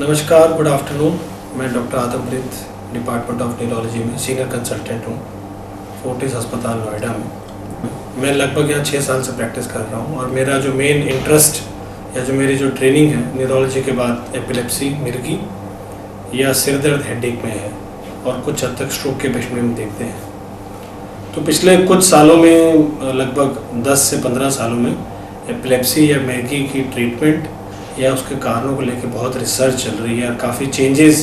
नमस्कार, good afternoon. मैं doctor आदमप्रीत, department of neurology में सीनियर कंसल्टेंट हूँ, फोर्टिस अस्पताल नोएडा में। मैं लगभग यहाँ 6 साल से प्रैक्टिस कर रहा हूँ और मेरा जो मेन इंटरेस्ट या जो मेरी जो ट्रेनिंग है न्यूरोलॉजी के बाद एपिलेप्सी, मिर्गी या सिर दर्द, हेडेक में है और कुछ हद तक स्ट्रोक के पेशेंट में हम देखते हैं। तो पिछले कुछ सालों में, लगभग 10 से 15 सालों में एपिलेप्सी या मिर्गी की ट्रीटमेंट या उसके कारणों को लेकर बहुत रिसर्च चल रही है और काफ़ी चेंजेस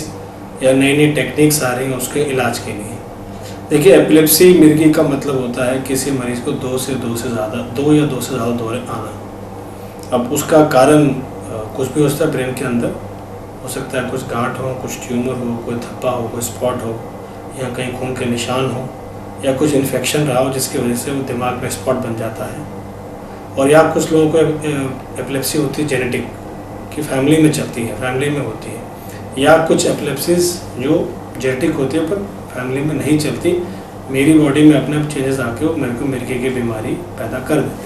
या नई नई टेक्निक्स आ रही हैं उसके इलाज के लिए। देखिए, एपिलेप्सी मिर्गी का मतलब होता है किसी मरीज़ को दो या दो से ज़्यादा दौरे आना। अब उसका कारण कुछ भी हो सकता है। ब्रेन के अंदर हो सकता है कुछ गांठ हो, कुछ ट्यूमर हो, कोई धब्बा हो, कोई स्पॉट हो, या कहीं खून के निशान हो, या कुछ इन्फेक्शन रहा हो जिसकी वजह से वो दिमाग में स्पॉट बन जाता है। और या कुछ लोगों को एपिलेप्सी होती है जेनेटिक, कि फैमिली में चलती है, फैमिली में होती है, या कुछ एपिलेप्सीज जो जेनेटिक होती है पर फैमिली में नहीं चलती, मेरी बॉडी में अपने आप चेंजेस आके वो मेरे को मिर्गी की बीमारी पैदा कर देती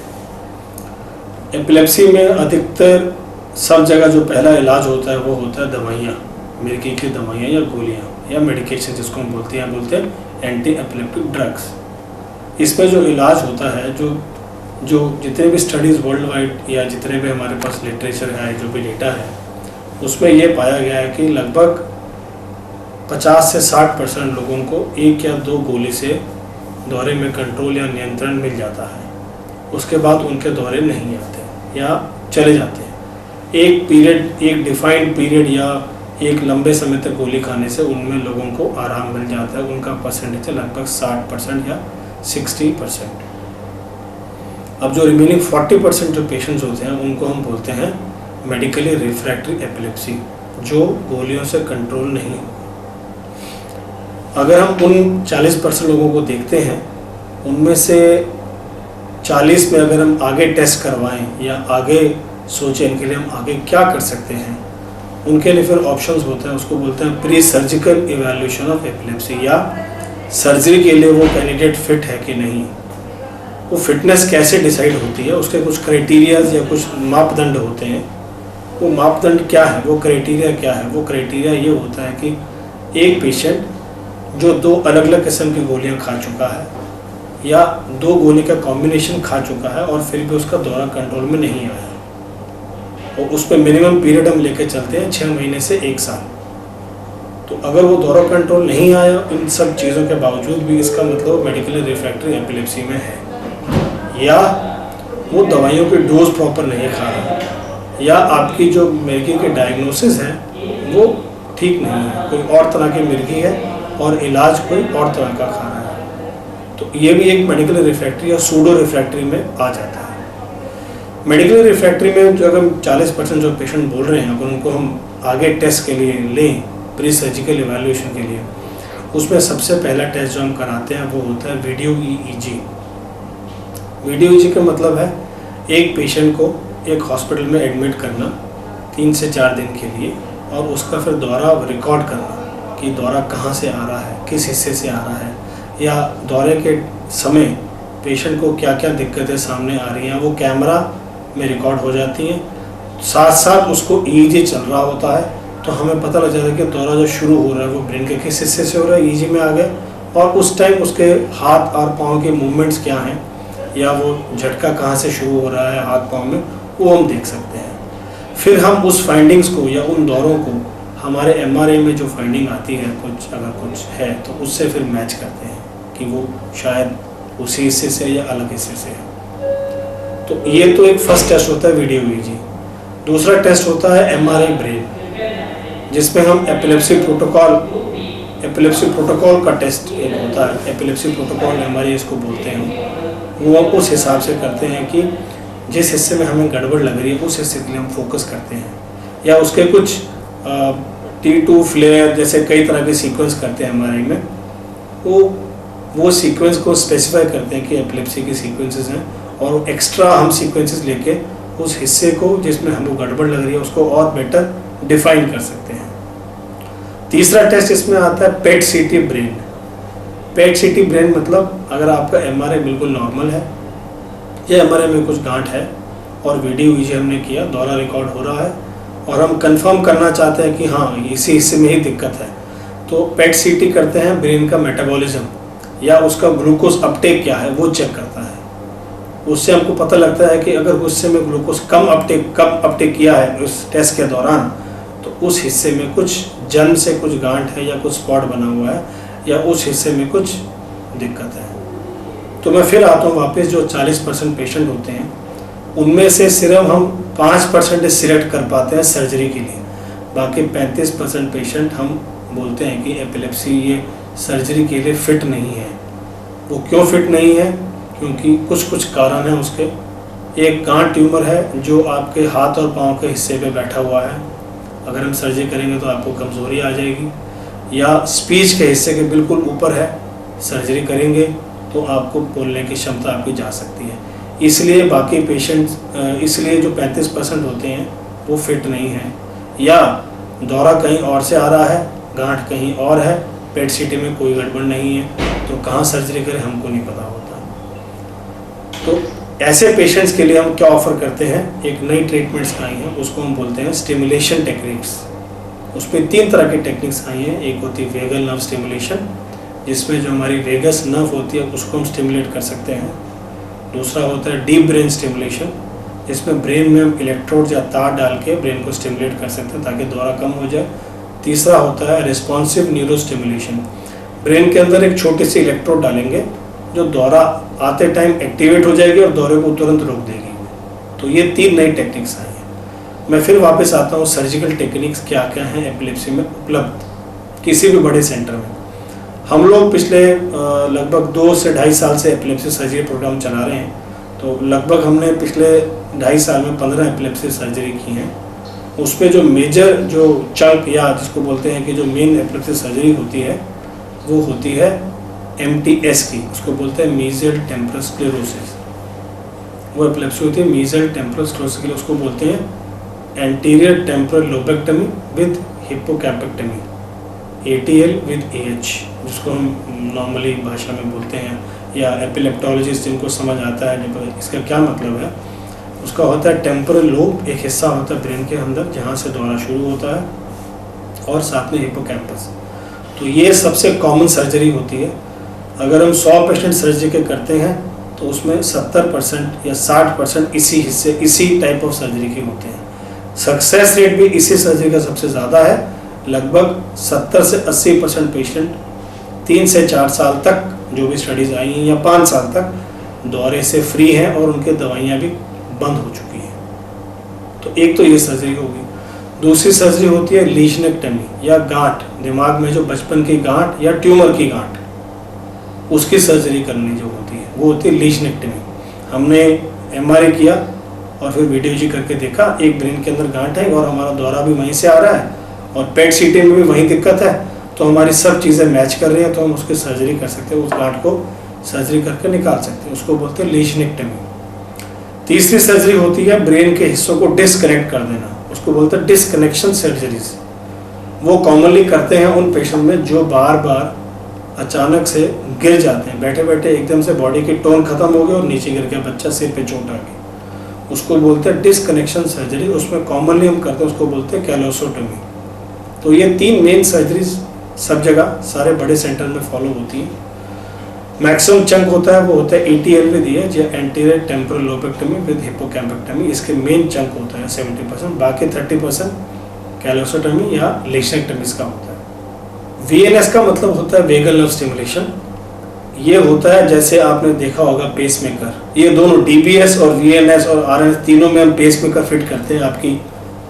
है। एपिलेप्सी में अधिकतर सब जगह जो पहला इलाज होता है वो होता है दवाइयाँ, मिर्गी की दवाइयाँ या गोलियाँ या मेडिकेशन जिसको हम बोलते हैं एंटी एपिलेप्टिक ड्रग्स। इसमें जो इलाज होता है, जो जितने भी स्टडीज़ वर्ल्ड वाइड या जितने भी हमारे पास लिटरेचर है, जो भी डेटा है, उसमें ये पाया गया है कि लगभग 50 से 60% लोगों को 1 या 2 गोली से दौरे में कंट्रोल या नियंत्रण मिल जाता है। उसके बाद उनके दौरे नहीं आते या चले जाते हैं। एक डिफाइंड पीरियड या एक लंबे समय तक गोली खाने से उनमें लोगों को आराम मिल जाता है। उनका परसेंटेज है लगभग 60% या 60%। अब जो रिमेनिंग 40% जो पेशेंट्स होते हैं उनको हम बोलते हैं मेडिकली रिफ्रैक्टरी एपिलेप्सी, जो गोलियों से कंट्रोल नहीं होगा। अगर हम उन 40% लोगों को देखते हैं, उनमें से 40 में अगर हम आगे टेस्ट करवाएं या आगे सोचें इनके लिए हम आगे क्या कर सकते हैं, उनके लिए फिर ऑप्शंस होते हैं। उसको बोलते हैं pre surgical evaluation of epilepsy, या सर्जरी के लिए वो कैंडिडेट फिट है कि नहीं। वो फिटनेस कैसे डिसाइड होती है, उसके कुछ क्राइटेरियाज या कुछ मापदंड होते हैं। वो मापदंड क्या है, वो क्राइटेरिया क्या है? वो क्राइटेरिया ये होता है कि एक पेशेंट जो 2 अलग अलग किस्म की गोलियां खा चुका है या 2 गोली का कॉम्बिनेशन खा चुका है और फिर भी उसका दौरा कंट्रोल में नहीं आया, और उस पर मिनिमम पीरियड हम लेके चलते हैं 6 महीने से 1 साल। तो अगर वो दौरा कंट्रोल नहीं आया इन सब चीज़ों के बावजूद भी, इसका मतलब मेडिकली रिफ्रैक्टरी एपिलेप्सी में है, या वो दवाइयों की डोज प्रॉपर नहीं खा रहा, या आपकी जो मिर्गी के डायग्नोसिस है वो ठीक नहीं है, कोई और तरह की मिर्गी है और इलाज कोई और तरह का खा रहा है, तो ये भी एक मेडिकल रिफ्रैक्टरी या सूडो रिफ्रैक्टरी में आ जाता है। मेडिकल रिफ्रैक्टरी में जो अगर 40% जो पेशेंट बोल रहे हैं, अगर उनको हम आगे टेस्ट के लिए लें, प्री सर्जिकल इवैल्यूएशन के लिए, उसमें सबसे पहला टेस्ट जो हम कराते हैं वो होता है वीडियो ईईजी। वीडियो ईजी का मतलब है एक पेशेंट को एक हॉस्पिटल में एडमिट करना 3 से 4 दिन के लिए, और उसका फिर दौरा रिकॉर्ड करना कि दौरा कहाँ से आ रहा है, किस हिस्से से आ रहा है, या दौरे के समय पेशेंट को क्या क्या दिक्कतें सामने आ रही हैं, वो कैमरा में रिकॉर्ड हो जाती हैं। साथ साथ उसको ईईजी चल रहा होता है, तो हमें पता लग जाता है कि दौरा जो शुरू हो रहा है वो ब्रेन के किस हिस्से से हो रहा है, ईईजी में आ गया, और उस टाइम उसके हाथ और पाँव के मूवमेंट्स क्या हैं, या वो झटका कहाँ से शुरू हो रहा है हाथ पाँव में, वो हम देख सकते हैं। फिर हम उस फाइंडिंग्स को या उन दौरों को हमारे एमआरआई में जो फाइंडिंग आती है, अगर कुछ है तो उससे फिर मैच करते हैं कि वो शायद उसी हिस्से से या अलग हिस्से से है। तो ये तो एक फर्स्ट टेस्ट होता है वीडियो ईईजी। दूसरा टेस्ट होता है एमआरआई ब्रेन, जिसमें हम एपिलेप्सी प्रोटोकॉल का टेस्ट एक होता है, एपिलेप्सी प्रोटोकॉल एमआरआई इसको बोलते हैं। वो हम उस हिसाब से करते हैं कि जिस हिस्से में हमें गड़बड़ लग रही है उस हिस्से के लिए हम फोकस करते हैं, या उसके कुछ T2 फ्लेयर जैसे कई तरह के सीक्वेंस करते हैं एमआरआई में। वो सीक्वेंस को स्पेसिफाई करते हैं कि एपिलेप्सी की सीक्वेंसेस हैं, और एक्स्ट्रा हम सीक्वेंसेस लेके उस हिस्से को जिसमें हमको गड़बड़ लग रही है उसको और बेटर डिफाइन कर सकते हैं। तीसरा टेस्ट इसमें आता है पेट सीटी ब्रेन। पेट सीटी ब्रेन मतलब अगर आपका एमआरआई बिल्कुल नॉर्मल है या एमआरआई में कुछ गांठ है और वीडियो ईजी हमने किया, दौरा रिकॉर्ड हो रहा है और हम कंफर्म करना चाहते हैं कि हाँ इसी हिस्से में ही दिक्कत है, तो पेट सीटी करते हैं, ब्रेन का मेटाबॉलिज्म या उसका ग्लूकोज अपटेक क्या है वो चेक करता है। उससे हमको पता लगता है कि अगर उस हिस्से में ग्लूकोज कम अपटेक किया है उस टेस्ट के दौरान, तो उस हिस्से में कुछ जन्म से कुछ गांठ है या कुछ स्पॉट बना हुआ है या उस हिस्से में कुछ दिक्कत है। तो मैं फिर आता हूँ वापस, जो 40% पेशेंट होते हैं उनमें से सिर्फ हम 5% सिलेक्ट कर पाते हैं सर्जरी के लिए। बाकी 35% पेशेंट हम बोलते हैं कि एपिलेप्सी ये सर्जरी के लिए फिट नहीं है। वो क्यों फिट नहीं है? क्योंकि कुछ कारण हैं उसके। एक गांठ ट्यूमर है जो आपके हाथ और पाँव के हिस्से पे बैठा हुआ है, अगर हम सर्जरी करेंगे तो आपको कमज़ोरी आ जाएगी। या स्पीच के हिस्से के बिल्कुल ऊपर है, सर्जरी करेंगे तो आपको बोलने की क्षमता आपकी जा सकती है। इसलिए बाकी पेशेंट्स, इसलिए जो 35% होते हैं वो फिट नहीं है, या दौरा कहीं और से आ रहा है, गांठ कहीं और है, पेट सीटी में कोई गड़बड़ नहीं है, तो कहाँ सर्जरी करें हमको नहीं पता होता। तो ऐसे पेशेंट्स के लिए हम क्या ऑफर करते हैं, एक नई ट्रीटमेंट्स आई हैं, उसको हम बोलते हैं स्टिमुलेशन टेक्निक्स। उसमें 3 तरह की टेक्निक्स आई हैं। एक होती है वेगल नर्व स्टिमुलेशन, जिसमें जो हमारी वेगस नर्व होती है उसको हम स्टिमुलेट कर सकते हैं। दूसरा होता है डीप ब्रेन स्टिमुलेशन, जिसमें ब्रेन में हम इलेक्ट्रोड या तार डाल के ब्रेन को स्टिमुलेट कर सकते हैं ताकि दौरा कम हो जाए। तीसरा होता है रिस्पॉन्सिव न्यूरो स्टिमुलेशन, ब्रेन के अंदर एक छोटी सी इलेक्ट्रोड डालेंगे जो दौरा आते टाइम एक्टिवेट हो जाएगी और दौरे को तुरंत रोक देगी। तो ये 3 नई टेक्निक्स आई हैं। मैं फिर वापस आता हूँ, सर्जिकल टेक्निक्स क्या क्या हैं एपिलेप्सी में उपलब्ध किसी भी बड़े सेंटर में। हम लोग पिछले लगभग 2 से 2.5 साल से एपिलेप्सी सर्जरी प्रोग्राम चला रहे हैं। तो लगभग हमने पिछले 2.5 साल में 15 एपिलेप्सी सर्जरी की हैं। उसमें जो मेजर जो चंक या जिसको बोलते हैं कि जो मेन एपिलेप्सी सर्जरी होती है वो होती है MTS की, उसको बोलते हैं मीजल टेम्पोरल स्क्लेरोसिस। वो एपिलेप्सी होती है मीजल टेम्पोरल स्क्लेरोसिस के लिए, उसको बोलते हैं anterior temporal lobectomy with hippocampectomy, ATL with AH, जिसको हम नॉर्मली भाषा में बोलते हैं, या एपिलेप्टोलॉजिस्ट जिनको समझ आता है इसका क्या मतलब है। उसका होता है टेम्पोरल लोब, एक हिस्सा होता है ब्रेन के अंदर जहाँ से दौरा शुरू होता है, और साथ में हिप्पोकैम्पस। तो ये सबसे कॉमन सर्जरी होती है। अगर हम 100 पेशेंट सर्जरी के करते हैं तो उसमें 70% या 60% इसी हिस्से, इसी टाइप ऑफ सर्जरी के होते हैं। सक्सेस रेट भी इसी सर्जरी का सबसे ज़्यादा है। लगभग 70 से 80% पेशेंट 3 से 4 साल तक, जो भी स्टडीज़ आई हैं, या 5 साल तक दौरे से फ्री हैं और उनके दवाइयाँ भी बंद हो चुकी हैं। तो एक तो ये सर्जरी होगी। दूसरी सर्जरी होती है लीजनेक्टमी, या गांठ, दिमाग में जो बचपन की गांठ या ट्यूमर की गांठ, उसकी सर्जरी करनी जो होती है वो होती है लीजनेक्टमी। हमने MRI किया और फिर वीडियोजी करके देखा, एक ब्रेन के अंदर गांठ है और हमारा दौरा भी वहीं से आ रहा है और पेट सीटी में भी वहीं दिक्कत है, तो हमारी सब चीज़ें मैच कर रही हैं, तो हम उसकी सर्जरी कर सकते हैं, उस गांठ को सर्जरी करके निकाल सकते हैं, उसको बोलते हैं लीजनेक्टमी। तीसरी सर्जरी होती है ब्रेन के हिस्सों को डिस्कनेक्ट कर देना, उसको बोलते हैं डिस्कनेक्शन सर्जरीज। वो कॉमनली करते हैं उन पेशेंट में जो बार बार अचानक से गिर जाते हैं, बैठे बैठे एकदम से बॉडी की टोन खत्म हो गई और नीचे गिर गया बच्चा, सिर पे चोट आ गई, उसको बोलते हैं डिस्कनेक्शन सर्जरी। उसमें कॉमनली हम करते हैं, उसको बोलते हैं कैलोसोटोमी। तो ये 3 मेन सर्जरीज सब जगह सारे बड़े सेंटर में फॉलो होती हैं। मैक्सिमम चंक होता है वो होता है ATL विद AH, या एंटीरियर टेम्पोरल लोबेक्टमी विद हिप्पोकैम्पेक्टमी। इसके मेन चंक होता है 70%, बाकी 30% कैलोसोटोमी या लीजनेक्टमी का होता है। VNS का मतलब होता है वेगल नर्व स्टिमुलेशन। ये होता है जैसे आपने देखा होगा पेसमेकर, ये दोनों DBS और VNS और RNS तीनों में हम पेसमेकर फिट करते हैं आपकी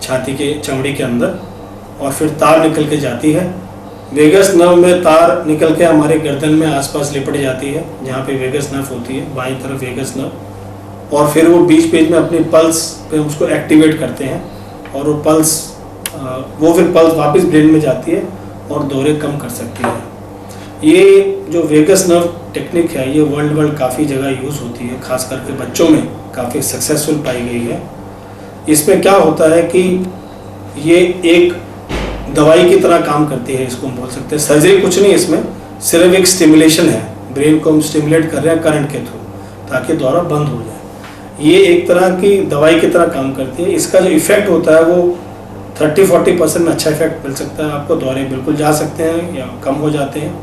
छाती के चमड़ी के अंदर, और फिर तार निकल के जाती है। वेगस नर्व में तार निकल के हमारे गर्दन में आसपास लिपट जाती है, जहाँ पे वेगस नर्व होती है, बाईं तरफ वेगस नर्व, और फिर वो बीच बीच में अपनी पल्स पे उसको एक्टिवेट करते हैं, और वो फिर पल्स वापस ब्रेन में जाती है और दौरे कम कर सकती है। ये जो वेगस नर्व टेक्निक है ये वर्ल्ड काफ़ी जगह यूज़ होती है, खास करके बच्चों में काफ़ी सक्सेसफुल पाई गई है। इसमें क्या होता है कि ये एक दवाई की तरह काम करती है, इसको हम बोल सकते हैं। सर्जरी कुछ नहीं, इसमें सिर्फ एक स्टिमुलेशन है, ब्रेन को हम स्टिमुलेट कर रहे हैं करंट के थ्रू ताकि दौरा बंद हो जाए। ये एक तरह की दवाई की तरह काम करती है। इसका जो इफेक्ट होता है वो 30-40% में अच्छा इफेक्ट मिल सकता है आपको, दौरे बिल्कुल जा सकते हैं या कम हो जाते हैं।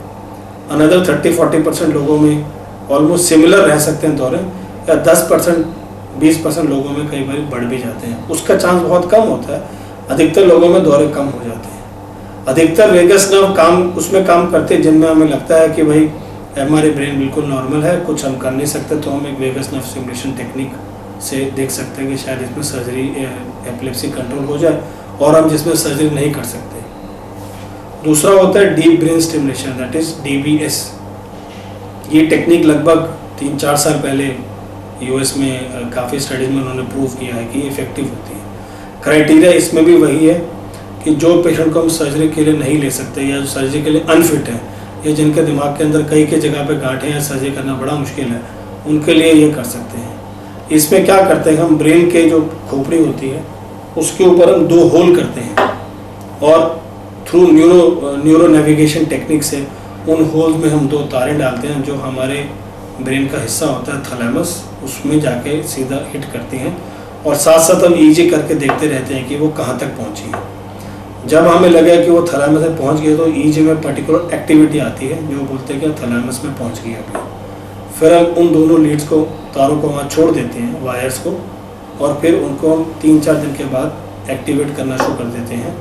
अनदर 30-40% लोगों में ऑलमोस्ट सिमिलर रह सकते हैं दौरे, या 10%-20% लोगों में कई बार बढ़ भी जाते हैं। उसका चांस बहुत कम होता है, अधिकतर लोगों में दौरे कम हो जाते हैं। अधिकतर वेगस नर्व उसमें काम करते हैं जिनमें हमें लगता है कि भाई हमारे ब्रेन बिल्कुल नॉर्मल है, कुछ हम कर नहीं सकते, तो हम एक वेगस नर्व स्टिमुलेशन टेक्निक से देख सकते हैं कि शायद इसमें सर्जरी एपिलेप्सी कंट्रोल हो जाए, और हम जिसमें सर्जरी नहीं कर सकते। दूसरा होता है deep brain stimulation, that is DBS। ये टेक्निक लगभग 3-4 साल पहले US में काफ़ी स्टडीज में उन्होंने प्रूव किया है कि इफेक्टिव होती है। क्राइटेरिया इसमें भी वही है कि जो पेशेंट को हम सर्जरी के लिए नहीं ले सकते, या जो सर्जरी के लिए अनफिट है, या जिनके दिमाग के अंदर कई जगह पे गांठें हैं, सर्जरी करना बड़ा मुश्किल है, उनके लिए ये कर सकते हैं। इसमें क्या करते हैं, हम ब्रेन के जो खोपड़ी होती है उसके ऊपर हम 2 होल करते हैं, और थ्रू न्यूरो नेविगेशन टेक्निक से उन होल्स में हम 2 तारें डालते हैं जो हमारे ब्रेन का हिस्सा होता है थैलेमस, उसमें जाके सीधा हिट करती हैं, और साथ साथ हम EEG करके देखते रहते हैं कि वो कहाँ तक पहुँची है। जब हमें लगे कि वो थैलेमस में पहुँच गई तो EEG में पर्टिकुलर एक्टिविटी आती है जो बोलते हैं कि थैलेमस में पहुँच गई अभी। फिर हम उन दोनों लीड्स को, तारों को वहाँ छोड़ देते हैं, वायर्स को, और फिर उनको हम 3-4 दिन के बाद एक्टिवेट करना शुरू कर देते हैं,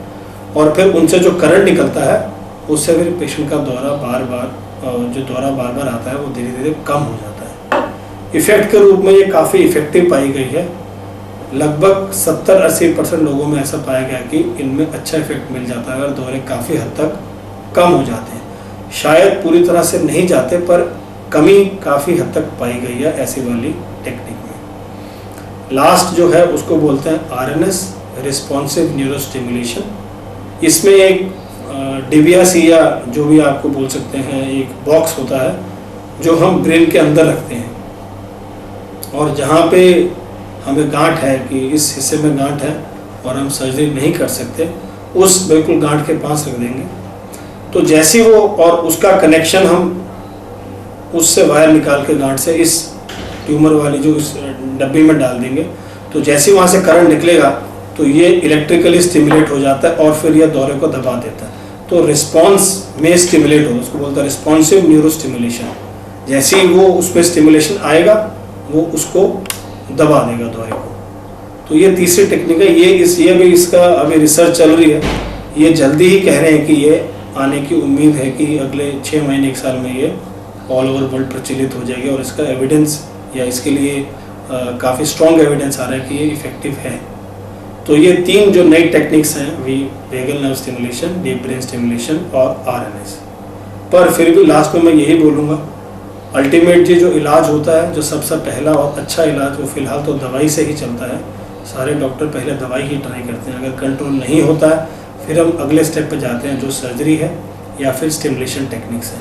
और फिर उनसे जो करंट निकलता है उससे फिर पेशेंट का दौरा बार बार आता है वो धीरे धीरे कम हो जाता है। इफेक्ट के रूप में ये काफ़ी इफेक्टिव पाई गई है। लगभग 70-80% लोगों में ऐसा पाया गया कि इनमें अच्छा इफेक्ट मिल जाता है और दौरे काफ़ी हद तक कम हो जाते हैं। शायद पूरी तरह से नहीं जाते, पर कमी काफ़ी हद तक पाई गई है ऐसी वाली टेक्निक में। लास्ट जो है उसको बोलते हैं RNS, रिस्पॉन्सिव न्यूरो स्टिमुलेशन। इसमें एक DBS या जो भी आपको बोल सकते हैं, एक बॉक्स होता है जो हम ब्रेन के अंदर रखते हैं, और जहाँ पे हमें गांठ है कि इस हिस्से में गांठ है और हम सर्जरी नहीं कर सकते, उस बिल्कुल गांठ के पास रख देंगे। तो जैसे वो, और उसका कनेक्शन हम उससे वायर निकाल के गांठ से इस ट्यूमर वाली जो इस डब्बी में डाल देंगे, तो जैसे वहाँ से करंट निकलेगा तो ये इलेक्ट्रिकली स्टिमुलेट हो जाता है और फिर ये दौरे को दबा देता है। तो रिस्पॉन्स में स्टिमुलेट हो, उसको बोलता है रिस्पॉन्सिव न्यूरो स्टिमुलेशन। जैसे ही वो उसमें स्टिमुलेशन आएगा वो उसको दबा देगा दौरे को। तो ये तीसरी टेक्निक है। ये भी इसका अभी रिसर्च चल रही है। ये जल्दी ही कह रहे हैं कि ये आने की उम्मीद है कि अगले 6 महीने 1 साल में ये ऑल ओवर वर्ल्ड प्रचलित हो जाएगी, और इसका एविडेंस या इसके लिए काफ़ी स्ट्रॉन्ग एविडेंस आ रहा है कि ये इफेक्टिव है। तो ये 3 जो नई टेक्निक्स हैं, vagal nerve stimulation, deep brain stimulation और RNS। पर फिर भी लास्ट में मैं यही बोलूँगा, अल्टीमेट जो इलाज होता है, जो सबसे पहला और अच्छा इलाज, वो फिलहाल तो दवाई से ही चलता है। सारे डॉक्टर पहले दवाई ही ट्राई करते हैं। अगर कंट्रोल नहीं होता है फिर हम अगले स्टेप पे जाते हैं, जो सर्जरी है या फिर स्टिमुलेशन टेक्निक्स है।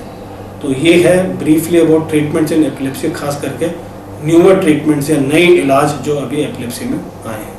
तो ये है briefly about treatments in epilepsy, खास करके न्यूअर ट्रीटमेंट्स या नए इलाज जो अभी एपिलेप्सी में आए हैं।